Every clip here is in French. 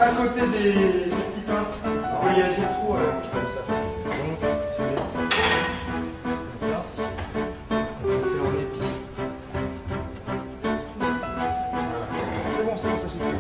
à côté des petits pains. Vous voyagez trop comme ça. Donc, tu mets comme ça. On fait en épi. Voilà. C'est bon, ça suffit.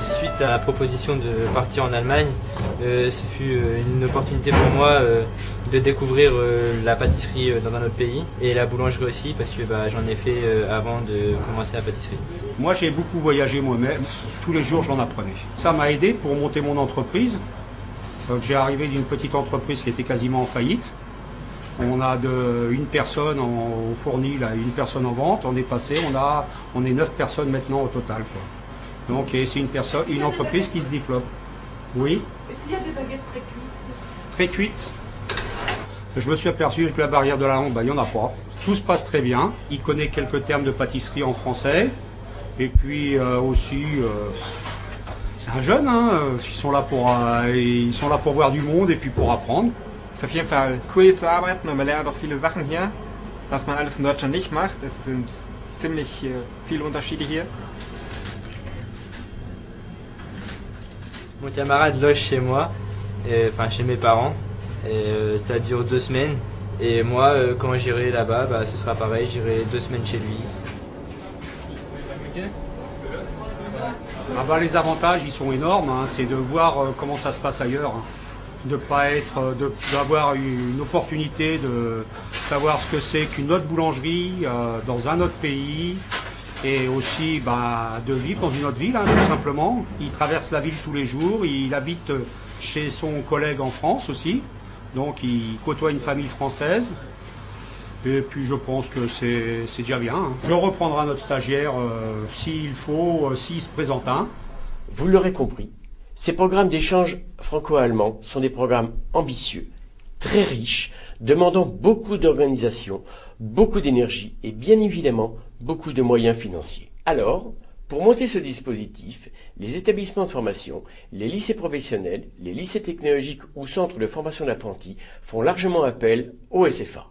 Suite à la proposition de partir en Allemagne, ce fut une opportunité pour moi de découvrir la pâtisserie dans un autre pays et la boulangerie aussi parce que j'en ai fait avant de commencer la pâtisserie. Moi j'ai beaucoup voyagé moi-même, tous les jours j'en apprenais. Ça m'a aidé pour monter mon entreprise. J'ai arrivé d'une petite entreprise qui était quasiment en faillite. On a une personne au fourni, là, une personne en vente, on est passé, on est 9 personnes maintenant au total, quoi. Donc c'est une entreprise qui se développe. Oui. Est-ce qu'il y a des baguettes très cuites? Très cuites. Je me suis aperçu que la barrière de la langue, il n'y en a pas. Tout se passe très bien. Il connaît quelques termes de pâtisserie en français. Et puis aussi, c'est un jeune, hein. Ils sont là pour voir du monde et puis pour apprendre. Es ist auf jeden Fall cool hier zu arbeiten und man lernt auch viele Sachen hier, was man alles in Deutschland nicht macht. Es sind ziemlich viele Unterschiede hier. Mon camarade loge chez moi, enfin chez mes parents, et ça dure 2 semaines. Et moi, quand j'irai là-bas, ce sera pareil, j'irai 2 semaines chez lui. Les avantages, ils sont énormes, hein. C'est de voir comment ça se passe ailleurs, hein. D'avoir une opportunité de savoir ce que c'est qu'une autre boulangerie dans un autre pays. Et aussi de vivre dans une autre ville, hein, tout simplement. Il traverse la ville tous les jours, il habite chez son collègue en France aussi, donc il côtoie une famille française. Et puis je pense que c'est déjà bien, hein. Je reprendrai notre stagiaire s'il faut, s'il se présente un. Vous l'aurez compris, ces programmes d'échange franco-allemand sont des programmes ambitieux, très riches, demandant beaucoup d'organisation, beaucoup d'énergie et bien évidemment beaucoup de moyens financiers. Alors, pour monter ce dispositif, les établissements de formation, les lycées professionnels, les lycées technologiques ou centres de formation d'apprentis font largement appel au SFA.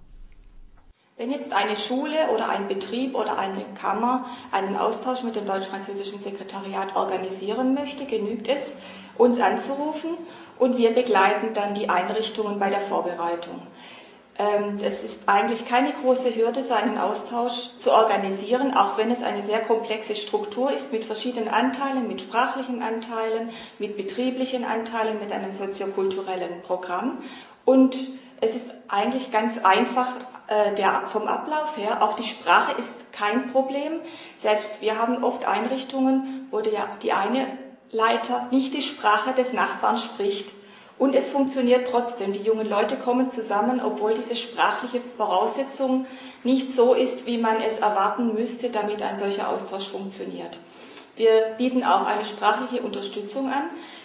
Wenn jetzt eine Schule oder ein Betrieb oder eine Kammer einen Austausch mit dem deutsch-französischen Sekretariat organisieren möchte, genügt es, uns anzurufen und wir begleiten dann die Einrichtungen bei der Vorbereitung. Es ist eigentlich keine große Hürde, so einen Austausch zu organisieren, auch wenn es eine sehr komplexe Struktur ist mit verschiedenen Anteilen, mit sprachlichen Anteilen, mit betrieblichen Anteilen, mit einem soziokulturellen Programm. Und es ist eigentlich ganz einfach vom Ablauf her. Auch die Sprache ist kein Problem. Selbst wir haben oft Einrichtungen, wo die eine Leiter nicht die Sprache des Nachbarn spricht. Und es funktioniert trotzdem. Die jungen Leute kommen zusammen, obwohl diese sprachliche Voraussetzung nicht so ist, wie man es erwarten müsste, damit ein solcher Austausch funktioniert. Wir bieten auch eine sprachliche Unterstützung an.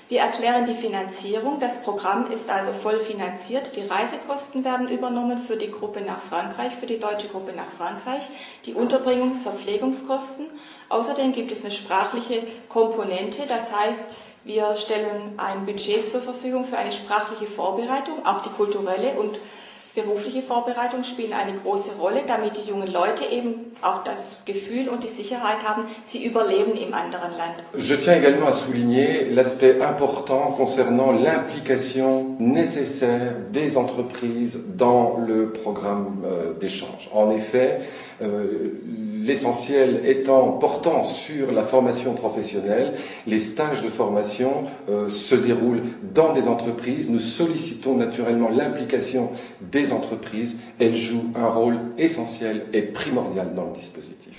Wir erklären die Finanzierung. Das Programm ist also voll finanziert. Die Reisekosten werden übernommen für die Gruppe nach Frankreich, für die deutsche Gruppe nach Frankreich, die Unterbringungs-, Verpflegungskosten. Außerdem gibt es eine sprachliche Komponente. Das heißt, wir stellen ein Budget zur Verfügung für eine sprachliche Vorbereitung. Auch die kulturelle und berufliche Vorbereitung spielen eine große Rolle, damit die jungen Leute eben auch das Gefühl und die Sicherheit haben, sie überleben im anderen Land. Je tiens également à souligner l'aspect important concernant l'implication nécessaire des entreprises dans le programme d'échange. En effet, l'essentiel étant portant sur la formation professionnelle, les stages de formation se déroulent dans des entreprises. Nous sollicitons naturellement l'implication des entreprises. Elles jouent un rôle essentiel et primordial dans le dispositif.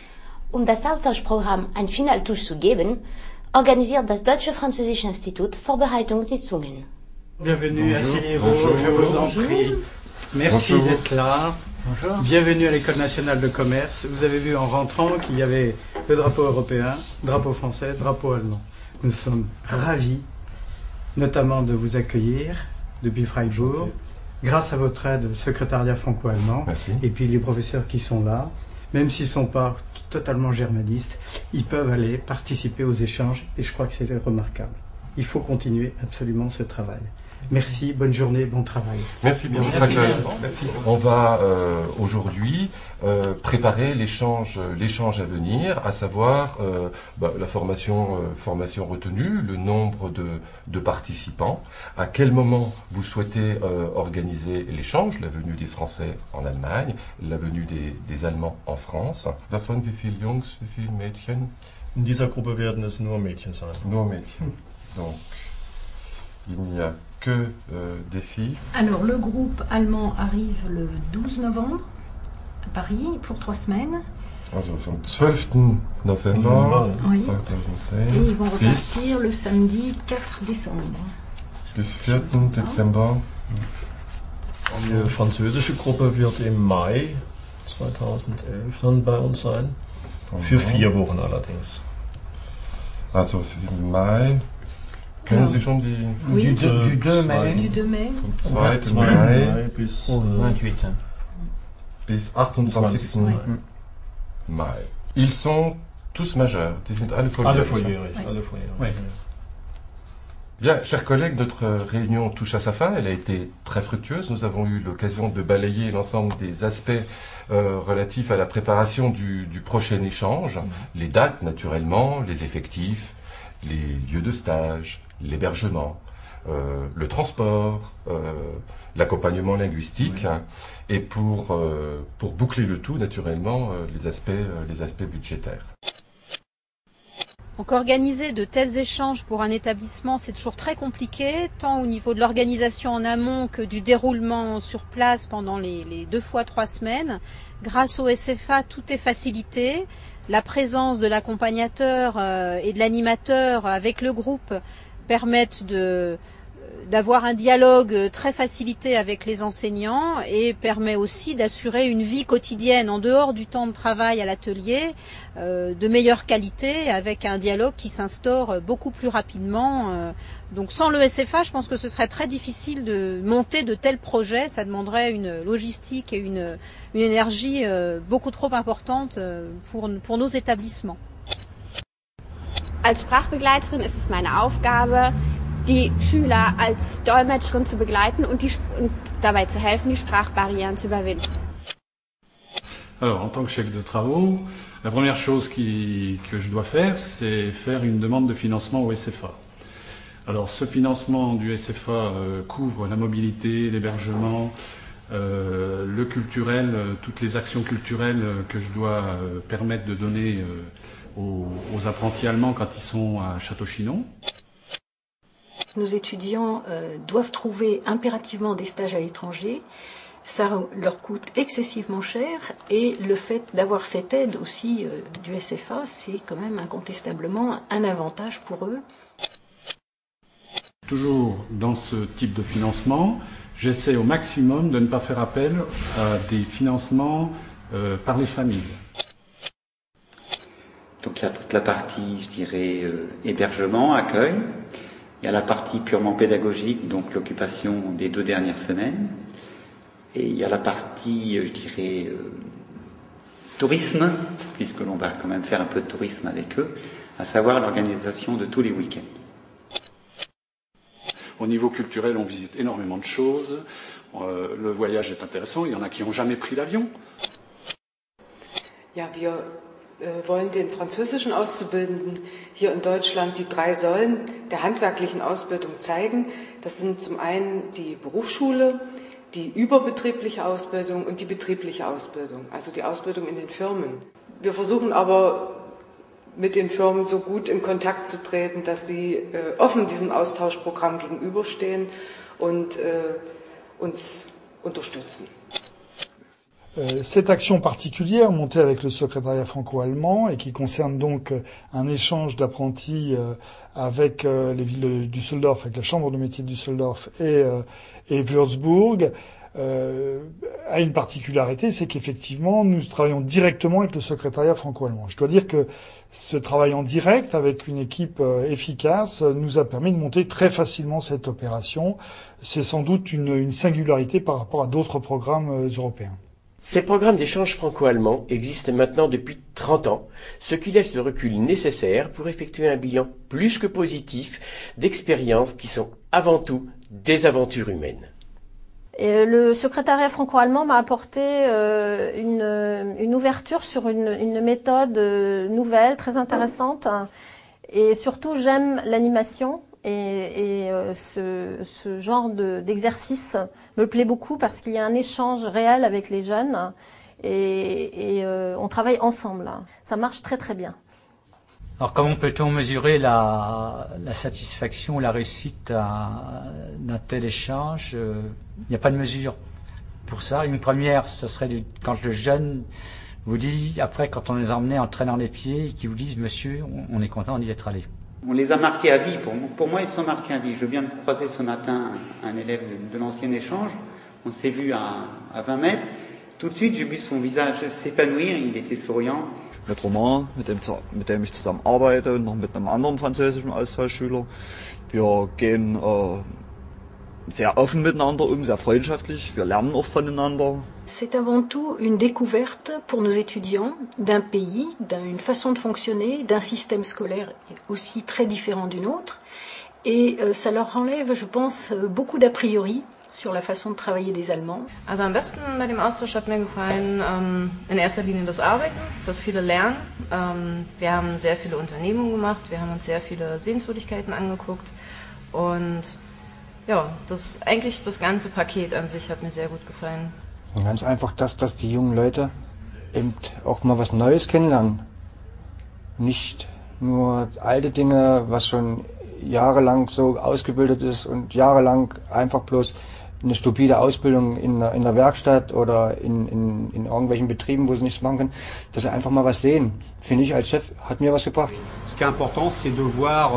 Das Austauschprogramm ein Finaltusch zu geben, organisiert das Deutsche-Französische Institut Vorbereitungssitzungen. Bienvenue, asseyez-vous, je vous en prie. Merci d'être là. Bonjour. Bienvenue à l'École nationale de commerce. Vous avez vu en rentrant qu'il y avait le drapeau européen, drapeau français, drapeau allemand. Nous sommes ravis, notamment de vous accueillir depuis Freiburg, grâce à votre aide, le secrétariat franco-allemand, et puis les professeurs qui sont là, même s'ils ne sont pas totalement germanistes, ils peuvent aller participer aux échanges, et je crois que c'est remarquable. Il faut continuer absolument ce travail. Merci, bonne journée, bon travail. Merci bien. Merci. On va aujourd'hui préparer l'échange à venir, à savoir la formation retenue, le nombre de participants, à quel moment vous souhaitez organiser l'échange, la venue des Français en Allemagne, la venue des Allemands en France. Davon wie viele Jungs, wie viele Mädchen? In dieser Gruppe werden es nur Mädchen sein. Nur Mädchen. Donc, il n'y a que des filles. Alors, le groupe allemand arrive le 12 novembre à Paris pour 3 semaines. Also vom 12. November 2010 et ils vont repartir le samedi 4 décembre. Bis 4. Dezember. Die französische Gruppe wird im Mai 2011 dann bei uns sein. Für 4 Wochen allerdings. Also im Mai. Kennen Sie schon die... Oui, du 2 mai. Du 2 mai. Vom 2. Mai bis 28. Bis 28. Mai. Ils sont tous majeurs. Die sind alle volljährig. Alle volljährig. Oui. Bien, chers collègues, notre réunion touche à sa fin. Elle a été très fructueuse. Nous avons eu l'occasion de balayer l'ensemble des aspects relatifs à la préparation du prochain échange. Les dates, naturellement, les effectifs, les lieux de stage, l'hébergement, le transport, l'accompagnement linguistique, et pour boucler le tout, naturellement, les aspects budgétaires. Donc organiser de tels échanges pour un établissement, c'est toujours très compliqué, tant au niveau de l'organisation en amont que du déroulement sur place pendant les 2 fois 3 semaines. Grâce au SFA, tout est facilité. La présence de l'accompagnateur et de l'animateur avec le groupe permettent d'avoir un dialogue très facilité avec les enseignants et permet aussi d'assurer une vie quotidienne en dehors du temps de travail à l'atelier de meilleure qualité avec un dialogue qui s'instaure beaucoup plus rapidement. Donc sans le SFA, je pense que ce serait très difficile de monter de tels projets. Ça demanderait une logistique et une énergie beaucoup trop importante pour nos établissements. Als Sprachbegleiterin ist es meine Aufgabe, die Schüler als Dolmetscherin zu begleiten und dabei zu helfen, die Sprachbarrieren zu überwinden. Alors, en tant que chef de travaux, la première chose que je dois faire, c'est faire une demande de financement au SFA. Alors, ce financement du SFA couvre la mobilité, l'hébergement, le culturel, toutes les actions culturelles que je dois permettre de donner aux apprentis allemands quand ils sont à Château-Chinon. Nos étudiants doivent trouver impérativement des stages à l'étranger. Ça leur coûte excessivement cher et le fait d'avoir cette aide aussi du SFA, c'est quand même incontestablement un avantage pour eux. Toujours dans ce type de financement, j'essaie au maximum de ne pas faire appel à des financements par les familles. Donc il y a toute la partie, je dirais, hébergement, accueil. Il y a la partie purement pédagogique, donc l'occupation des 2 dernières semaines. Et il y a la partie, je dirais, tourisme, puisque l'on va quand même faire un peu de tourisme avec eux, à savoir l'organisation de tous les week-ends. Au niveau culturel, on visite énormément de choses. Le voyage est intéressant. Il y en a qui n'ont jamais pris l'avion. Ja, wir wollen den französischen Auszubildenden hier in Deutschland die 3 Säulen der handwerklichen Ausbildung zeigen. Das sind zum einen die Berufsschule, die überbetriebliche Ausbildung und die betriebliche Ausbildung, also die Ausbildung in den Firmen. Wir versuchen aber mit den Firmen so gut in Kontakt zu treten, dass sie offen diesem Austauschprogramm gegenüberstehen und uns unterstützen. Cette action particulière montée avec le secrétariat franco-allemand et qui concerne donc un échange d'apprentis avec les villes de Düsseldorf, avec la chambre de métier de Düsseldorf et Würzburg, a une particularité, c'est qu'effectivement nous travaillons directement avec le secrétariat franco-allemand. Je dois dire que ce travail en direct avec une équipe efficace nous a permis de monter très facilement cette opération. C'est sans doute une singularité par rapport à d'autres programmes européens. Ces programmes d'échange franco-allemand existent maintenant depuis 30 ans, ce qui laisse le recul nécessaire pour effectuer un bilan plus que positif d'expériences qui sont avant tout des aventures humaines. Et le secrétariat franco-allemand m'a apporté une ouverture sur une méthode nouvelle, très intéressante. Et surtout, j'aime l'animation. Et ce genre d'exercice me plaît beaucoup parce qu'il y a un échange réel avec les jeunes et on travaille ensemble. Ça marche très très bien. Alors comment peut-on mesurer la satisfaction ou la réussite d'un tel échange? Il n'y a pas de mesure pour ça. Une première, ce serait quand le jeune vous dit, après quand on les a emmenés en traînant les pieds, qui vous disent « Monsieur, on est content d'y être allé ». On les a marqués à vie. Pour moi, ils sont marqués à vie. Je viens de croiser ce matin un élève de l'ancien échange. On s'est vu à 20 mètres. Tout de suite, j'ai vu son visage s'épanouir. Il était souriant. Mit Romain, mit dem ich zusammen arbeite, und noch mit einem anderen französischen Austauschschüler. Wir gehen sehr offen miteinander um, sehr freundschaftlich. Wir lernen auch voneinander. C'est avant tout une découverte pour nos étudiants d'un pays, d'une façon de fonctionner, d'un système scolaire aussi très différent du nôtre. Et ça leur enlève, je pense, beaucoup d'a priori sur la façon de travailler des Allemands. Also am besten bei dem Austausch hat mir gefallen in erster Linie das Arbeiten, das viele Lernen. Wir haben sehr viele Unternehmungen gemacht, wir haben uns sehr viele Sehenswürdigkeiten angeguckt und ja, eigentlich das ganze Paket an sich hat mir sehr gut gefallen. Ganz einfach, dass die jungen Leute eben auch mal was Neues kennenlernen. Nicht nur alte Dinge, was schon jahrelang so ausgebildet ist und jahrelang einfach bloß eine stupide Ausbildung in der Werkstatt oder in irgendwelchen Betrieben, wo sie nichts machen können, dass sie einfach mal was sehen. Finde ich als Chef, hat mir was gebracht. Ce qui est important, c'est de voir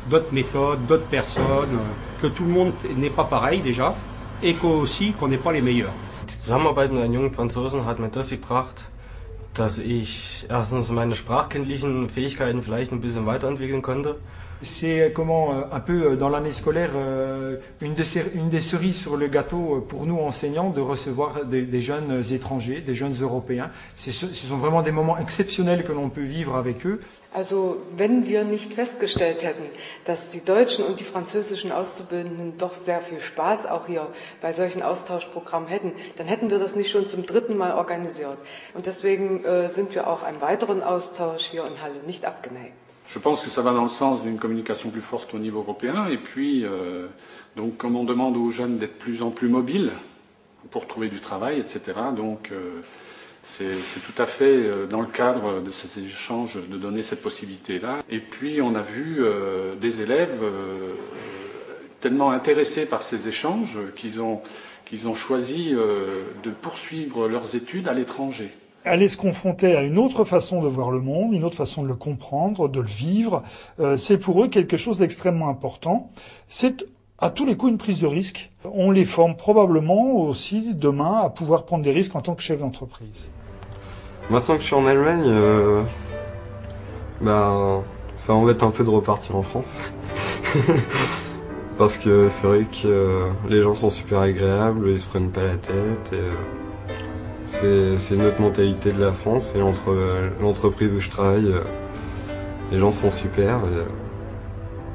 d'autres méthodes, d'autres personnes, que tout le monde n'est pas pareil déjà et qu'aussi qu'on n'est pas les meilleurs. Die Zusammenarbeit mit einem jungen Franzosen hat mir das gebracht, dass ich erstens meine sprachkundlichen Fähigkeiten vielleicht ein bisschen weiterentwickeln konnte. C'est un peu dans l'année scolaire une des cerises sur le gâteau pour nous enseignants de recevoir des jeunes étrangers, des jeunes Européens. Ce sont vraiment des moments exceptionnels que l'on peut vivre avec eux. Also wenn wir nicht festgestellt hätten, dass die deutschen und die französischen Auszubildenden doch sehr viel Spaß auch hier bei solchen Austauschprogrammen hätten, dann hätten wir das nicht schon zum 3. Mal organisiert. Und deswegen sind wir auch einem weiteren Austausch hier in Halle nicht abgeneigt. Je pense que ça va dans le sens d'une communication plus forte au niveau européen. Et puis, donc, comme on demande aux jeunes d'être de plus en plus mobiles pour trouver du travail, etc., donc c'est tout à fait dans le cadre de ces échanges de donner cette possibilité-là. Et puis, on a vu des élèves tellement intéressés par ces échanges qu'ils ont choisi de poursuivre leurs études à l'étranger. Aller se confronter à une autre façon de voir le monde, une autre façon de le comprendre, de le vivre, c'est pour eux quelque chose d'extrêmement important. C'est à tous les coups une prise de risque. On les forme probablement aussi demain à pouvoir prendre des risques en tant que chef d'entreprise. Maintenant que je suis en Allemagne, Ben, ça m'embête un peu de repartir en France. Parce que c'est vrai que les gens sont super agréables, ils se prennent pas la tête. C'est une autre mentalité de la France. Et l'entreprise où je travaille, les gens sont super.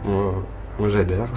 Et moi j'adhère.